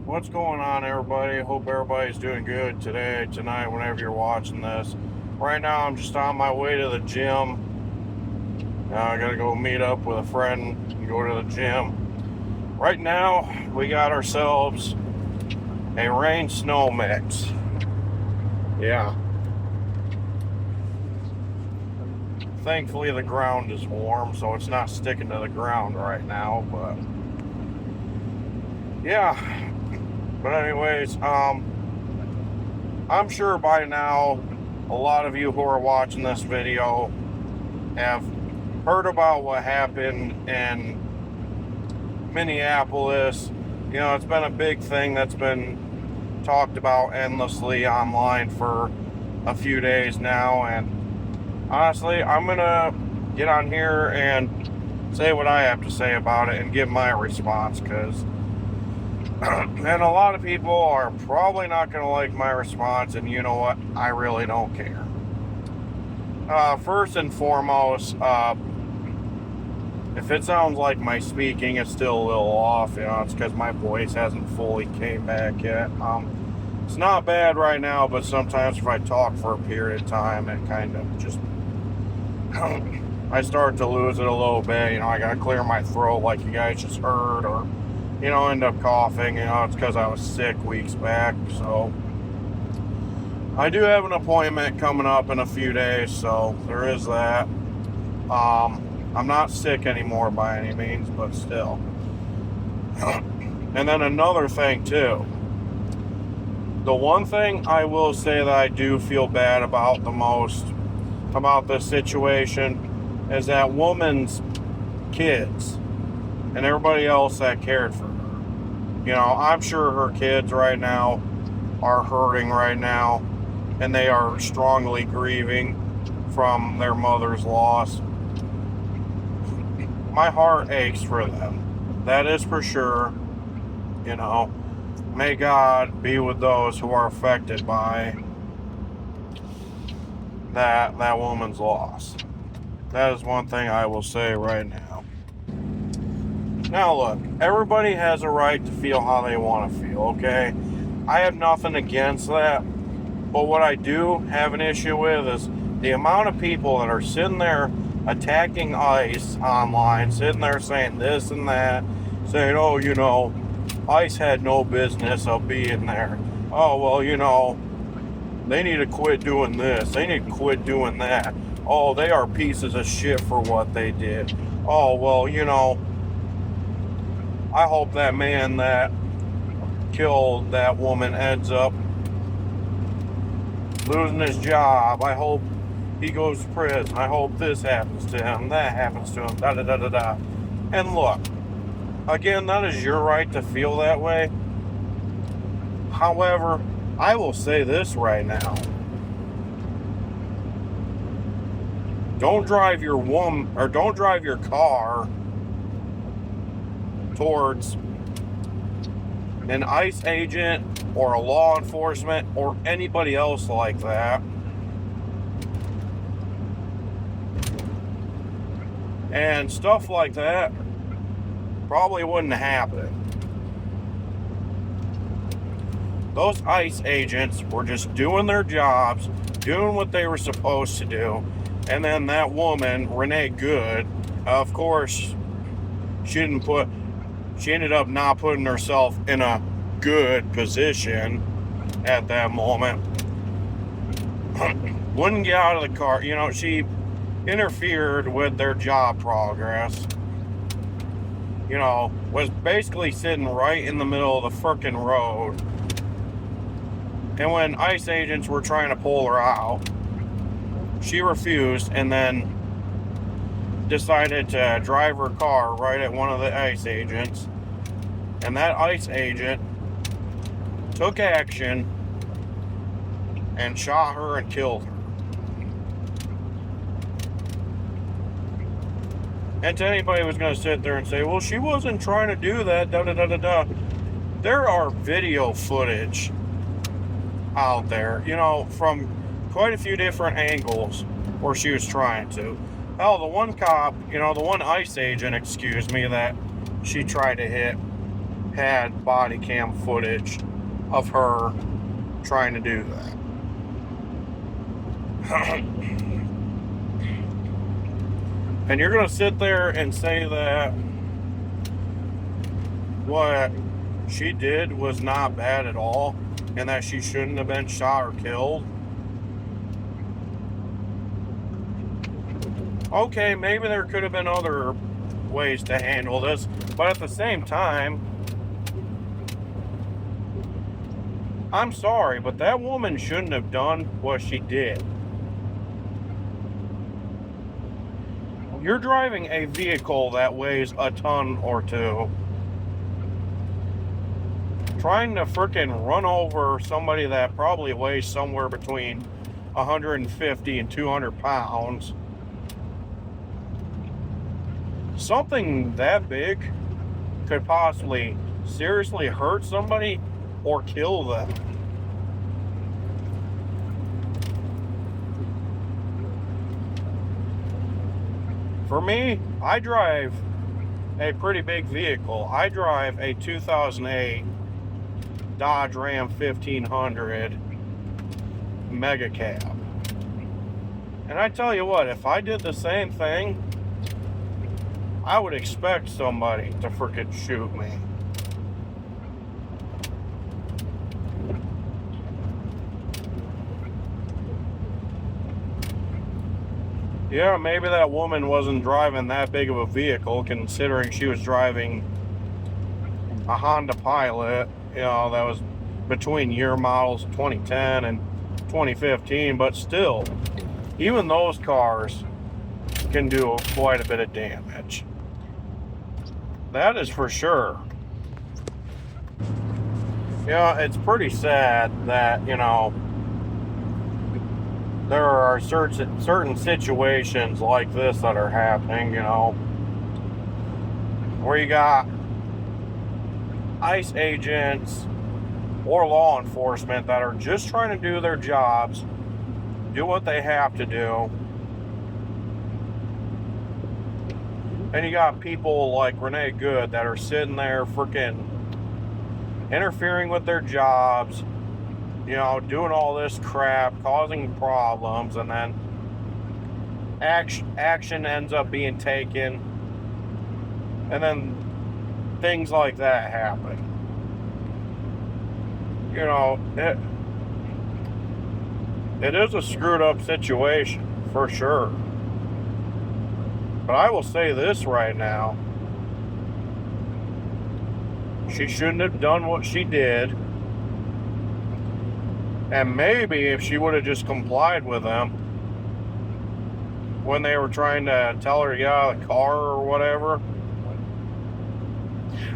What's going on, everybody? Hope everybody's doing good today, tonight, whenever you're watching this. Right now, I'm just on my way to the gym. I gotta go meet up with a friend and go to the gym. Right now, we got ourselves a rain-snow mix. Yeah. Thankfully, the ground is warm, so it's not sticking to the ground right now, but yeah. But anyways, I'm sure by now a lot of you who are watching this video have heard about what happened in Minneapolis. You know, it's been a big thing that's been talked about endlessly online for a few days now, and honestly, I'm gonna get on here and say what I have to say about it and give my response, because and a lot of people are probably not going to like my response, and you know what? I really don't care. First and foremost, if it sounds like my speaking is still a little off, it's because my voice hasn't fully came back yet. It's not bad right now, but sometimes if I talk for a period of time, it kind of just I start to lose it a little bit. I got to clear my throat like you guys just heard, or end up coughing. It's because I was sick weeks back. So I do have an appointment coming up in a few days, so there is that. I'm not sick anymore by any means, but still. And then another thing too. The one thing I will say that I do feel bad about the most about this situation is that woman's kids and everybody else that cared for her. I'm sure her kids right now are hurting right now, and they are strongly grieving from their mother's loss. My heart aches for them. That is for sure. May God be with those who are affected by that woman's loss. That is one thing I will say right now. Now look, everybody has a right to feel how they want to feel, okay? I have nothing against that, but what I do have an issue with is the amount of people that are sitting there attacking ICE online, sitting there saying this and that, saying, oh, ICE had no business of being there. Oh, well, they need to quit doing this. They need to quit doing that. Oh, they are pieces of shit for what they did. Oh, well, I hope that man that killed that woman ends up losing his job. I hope he goes to prison. I hope this happens to him, that happens to him, da-da-da-da-da. And look, again, that is your right to feel that way. However, I will say this right now. Don't drive your car towards an ICE agent or a law enforcement or anybody else like that. And stuff like that probably wouldn't happen. Those ICE agents were just doing their jobs, doing what they were supposed to do. And then that woman, Renee Good, of course, she ended up not putting herself in a good position at that moment. Wouldn't get out of the car. She interfered with their job progress. Was basically sitting right in the middle of the frickin' road. And when ICE agents were trying to pull her out, she refused and then decided to drive her car right at one of the ICE agents. And that ICE agent took action and shot her and killed her. And to anybody who's going to sit there and say, well, she wasn't trying to do that, da-da-da-da-da. There are video footage out there, from quite a few different angles where she was trying to. Hell, the one cop, the one ICE agent, that she tried to hit, had body cam footage of her trying to do that. And you're going to sit there and say that what she did was not bad at all and that she shouldn't have been shot or killed? Okay, maybe there could have been other ways to handle this, but at the same time, I'm sorry, but that woman shouldn't have done what she did. You're driving a vehicle that weighs a ton or two, trying to freaking run over somebody that probably weighs somewhere between 150 and 200 pounds. Something that big could possibly seriously hurt somebody or kill them. For me, I drive a pretty big vehicle. I drive a 2008 Dodge Ram 1500 Mega Cab. And I tell you what, if I did the same thing, I would expect somebody to freaking shoot me. Yeah, maybe that woman wasn't driving that big of a vehicle, considering she was driving a Honda Pilot, that was between year models 2010 and 2015, but still, even those cars can do quite a bit of damage. That is for sure. Yeah, it's pretty sad that, there are certain situations like this that are happening, where you got ICE agents or law enforcement that are just trying to do their jobs, do what they have to do. And you got people like Renee Good that are sitting there freaking interfering with their jobs, doing all this crap, causing problems, and then action ends up being taken, and then things like that happen. It is a screwed up situation, for sure. But I will say this right now. She shouldn't have done what she did. And maybe if she would have just complied with them when they were trying to tell her to get out of the car or whatever.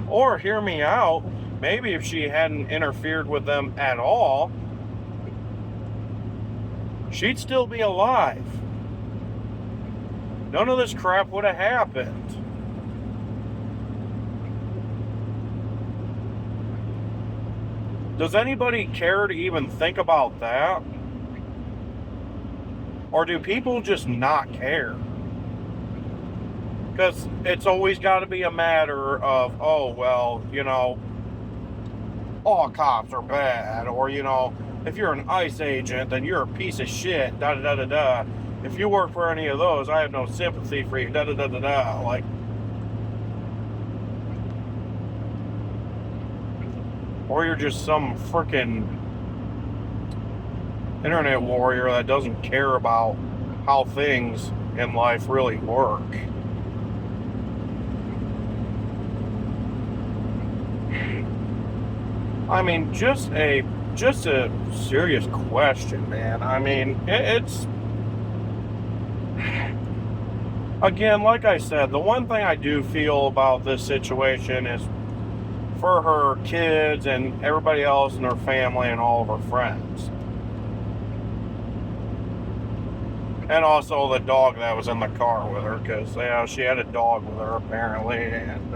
Or hear me out, maybe if she hadn't interfered with them at all, she'd still be alive. None of this crap would have happened. Does anybody care to even think about that? Or do people just not care? Because it's always got to be a matter of, all cops are bad. Or, if you're an ICE agent, then you're a piece of shit, da-da-da-da-da. If you work for any of those, I have no sympathy for you, da-da-da-da-da. Or you're just some freaking internet warrior that doesn't care about how things in life really work. I mean, just a serious question, man. I mean, it's again, like I said, the one thing I do feel about this situation is for her kids and everybody else in her family and all of her friends. And also the dog that was in the car with her, because she had a dog with her apparently, and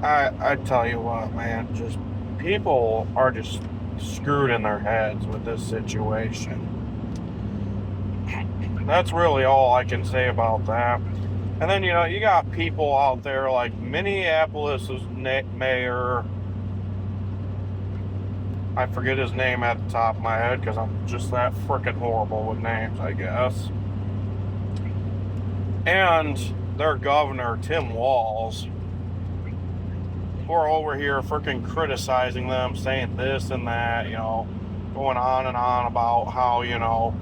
I tell you what, man, just people are just screwed in their heads with this situation. That's really all I can say about that. And then, you got people out there like Minneapolis's mayor. I forget his name at the top of my head because I'm just that freaking horrible with names, I guess. And their governor, Tim Walz, who are over here freaking criticizing them, saying this and that, going on and on about how,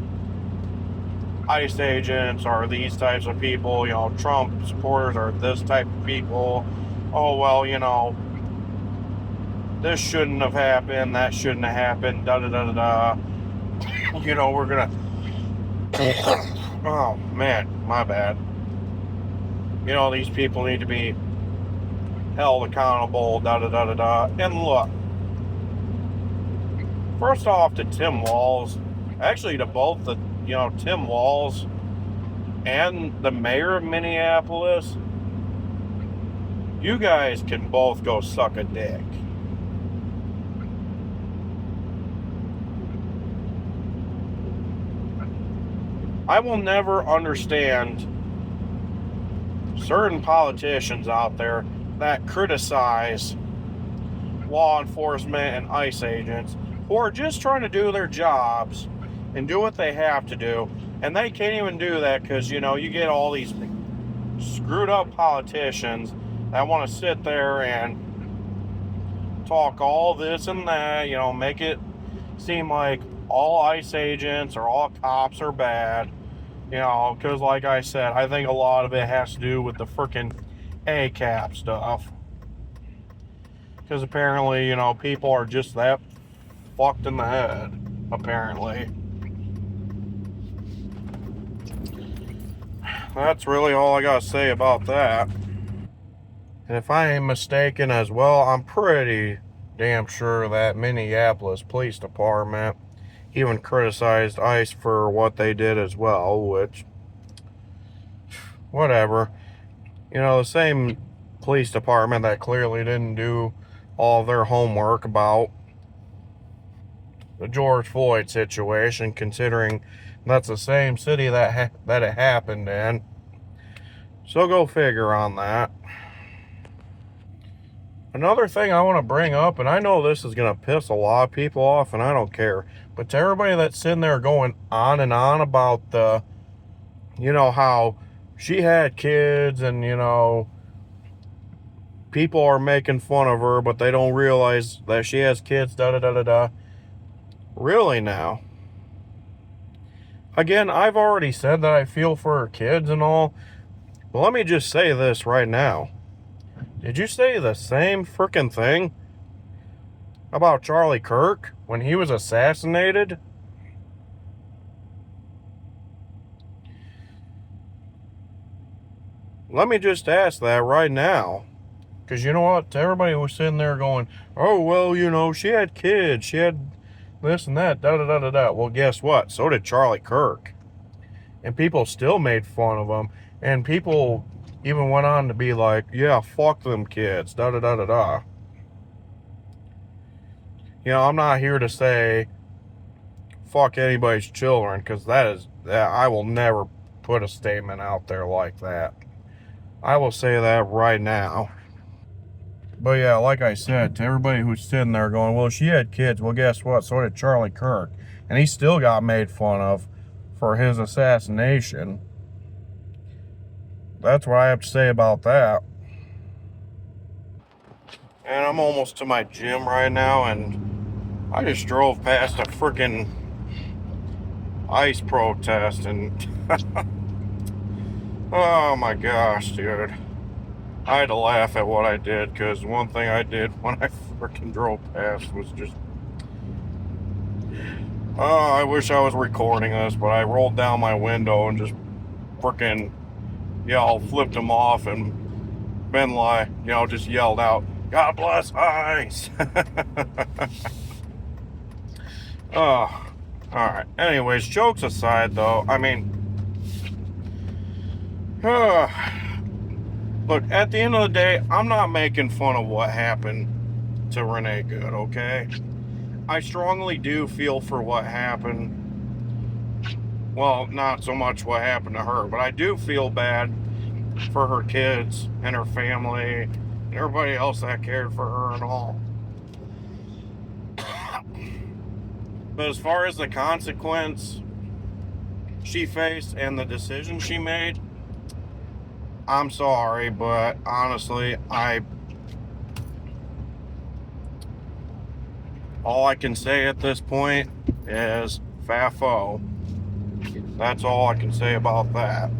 ICE agents are these types of people, Trump supporters are this type of people. Oh, well, this shouldn't have happened, that shouldn't have happened, da da da da da. We're gonna. Oh, man, my bad. These people need to be held accountable, da da da da da. And look, first off, to Tim Walz, actually to both the, Tim Walz and the mayor of Minneapolis, you guys can both go suck a dick. I will never understand certain politicians out there that criticize law enforcement and ICE agents who are just trying to do their jobs and do what they have to do, and they can't even do that because you get all these screwed up politicians that want to sit there and talk all this and that, make it seem like all ICE agents or all cops are bad, because like I said, I think a lot of it has to do with the freaking ACAP stuff. Because apparently, people are just that fucked in the head, apparently. That's really all I gotta say about that. And if I ain't mistaken as well, I'm pretty damn sure that Minneapolis Police Department even criticized ICE for what they did as well, which, whatever. The same police department that clearly didn't do all their homework about the George Floyd situation, considering that's the same city that it happened in. So go figure on that. Another thing I want to bring up, and I know this is going to piss a lot of people off, and I don't care, but to everybody that's sitting there going on and on about how she had kids and, people are making fun of her, but they don't realize that she has kids, da da da da da. Really now? Again, I've already said that I feel for her kids and all, but let me just say this right now. Did you say the same freaking thing about Charlie Kirk when he was assassinated? Let me just ask that right now. Because you know what? Everybody was sitting there going, oh, well, she had kids. She had this and that, da da da da da. Well, guess what? So did Charlie Kirk. And people still made fun of him. And people even went on to be like, yeah, fuck them kids, da da da da da. I'm not here to say fuck anybody's children, because I will never put a statement out there like that. I will say that right now. But yeah, like I said, to everybody who's sitting there going, well, she had kids. Well, guess what? So did Charlie Kirk. And he still got made fun of for his assassination. That's what I have to say about that. And I'm almost to my gym right now, and I just drove past a freaking ICE protest, and oh my gosh, dude. I had to laugh at what I did, because one thing I did when I freaking drove past was just, oh, I wish I was recording this, but I rolled down my window and just freaking, flipped them off and been like, just yelled out, God bless ICE. Oh, alright. Anyways, jokes aside, though, I mean, look, at the end of the day, I'm not making fun of what happened to Renee Good, okay? I strongly do feel for what happened. Well, not so much what happened to her, but I do feel bad for her kids and her family and everybody else that cared for her and all. But as far as the consequence she faced and the decision she made, I'm sorry, but honestly, all I can say at this point is FAFO. That's all I can say about that.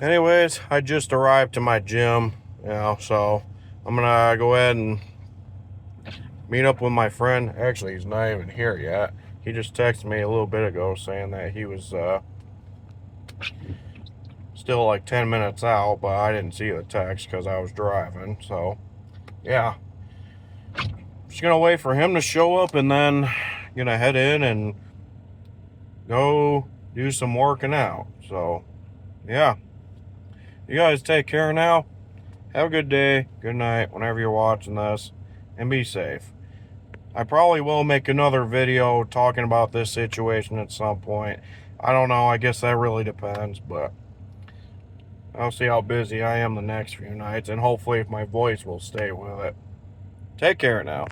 Anyways, I just arrived to my gym, so I'm gonna go ahead and meet up with my friend. Actually, he's not even here yet. He just texted me a little bit ago saying that he was still like 10 minutes out, but I didn't see the text because I was driving. So, yeah. Just gonna wait for him to show up and then gonna head in and go do some working out. So, yeah. You guys take care now. Have a good day, good night, whenever you're watching this, and be safe. I probably will make another video talking about this situation at some point. I don't know, I guess that really depends, but I'll see how busy I am the next few nights, and hopefully if my voice will stay with it. Take care now.